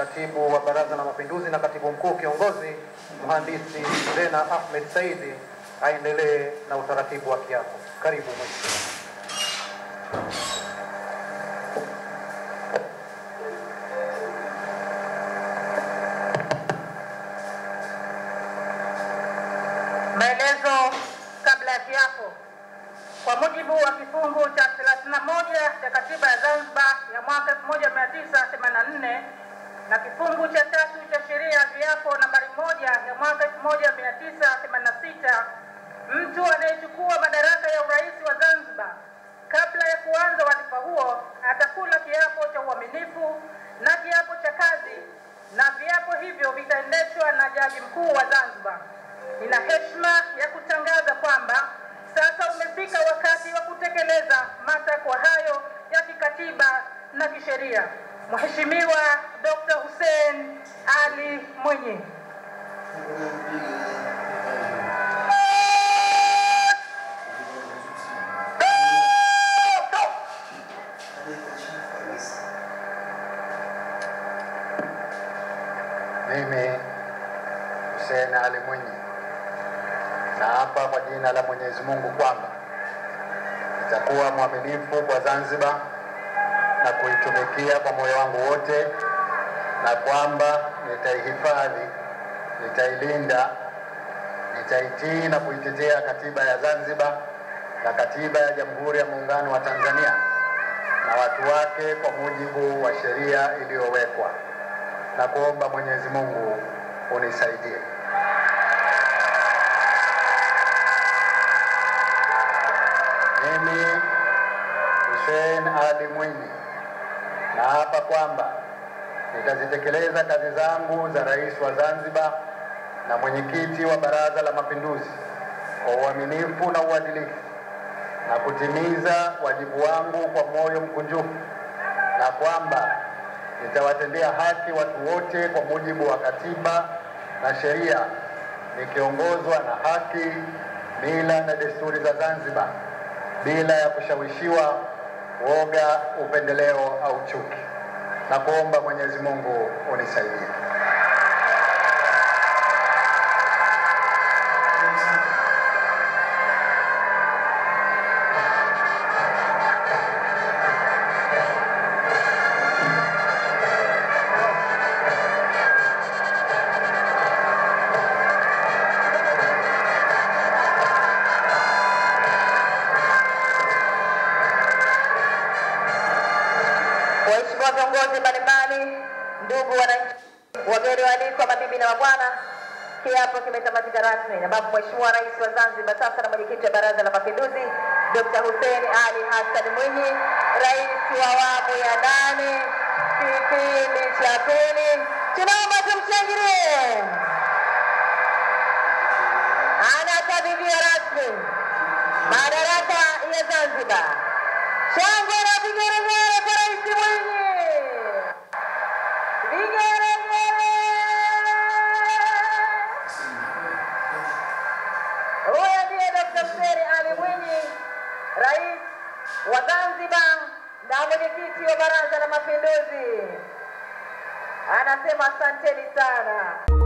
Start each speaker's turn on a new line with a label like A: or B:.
A: Katibu wa Baraza la Mapinduzi na Katibu Mkuu Kiongozi Mhandisi Zena Ahmed Saidi aendelee na utaratibu wa kiapo. Karibu mheshimiwa.
B: Maelezo kabla ya kiapo. Kwa mujibu wa kifungu cha 31 cha Katiba ya Zanzibar ya mwaka 1984 na kifungu cha 3 cha Sheria ya Viapo nambari 1 ya mwaka 1986, mtu anayechukua madaraka ya urais wa Zanzibar kabla ya kuanza wadhifa huo atakula kiapo cha uaminifu na kiapo cha kazi, na viapo hivyo vitaendeshwa na Jaji Mkuu wa Zanzibar. Nina heshima ya kutangaza kwamba sasa umefika wakati wa kutekeleza matakwa hayo ya kikatiba na kisheria. Mheshimiwa Dr. Hussein Ali Mwinyi.
C: Mimi Hussein Ali Mwinyi naapa kwa jina la Mwenyezi Mungu kwamba nitakuwa mwaminifu kwa Zanzibar na kuitumikia kwa moyo wangu wote, na kwamba nitaihifadhi, nitailinda, nitaitii na kuitetea katiba ya Zanzibar na katiba ya Jamhuri ya Muungano wa Tanzania na watu wake kwa mujibu wa sheria iliyowekwa, na kuomba Mwenyezi Mungu unisaidie. Mimi Hussein Ali Mwinyi naapa kwamba nitazitekeleza kazi zangu za rais wa Zanzibar na mwenyekiti wa Baraza la Mapinduzi kwa uaminifu na uadilifu, na kutimiza wajibu wangu kwa moyo mkunjufu, na kwamba nitawatendea haki watu wote kwa mujibu wa katiba na sheria, nikiongozwa na haki, mila na desturi za Zanzibar bila ya kushawishiwa, woga, upendeleo au chuki, na kuomba Mwenyezi Mungu unisaidie.
B: Waheshimiwa viongozi mbalimbali, ndugu wananchi, wageni waalikwa, mabibi na mabwana, kiapo kimetamatika rasmi na babu Mheshimiwa Rais wa Zanzibar sasa na mwenyekiti wa Baraza la Mapinduzi Dr. Hussein Ali Hassan Mwinyi, rais wa awamu ya 8 kipindi cha pili. Tunaomba tumshangilie. Anakabidhiwa rasmi madaraka ya Zanzibar. Shangwe na vigelegele kwa Rais Mwinyi. Vigelegele. Huyo ndiye Dr. Hussein Ali Mwinyi, rais wa Zanzibar na mwenyekiti wa Baraza la Mapinduzi. Anasema asanteni sana.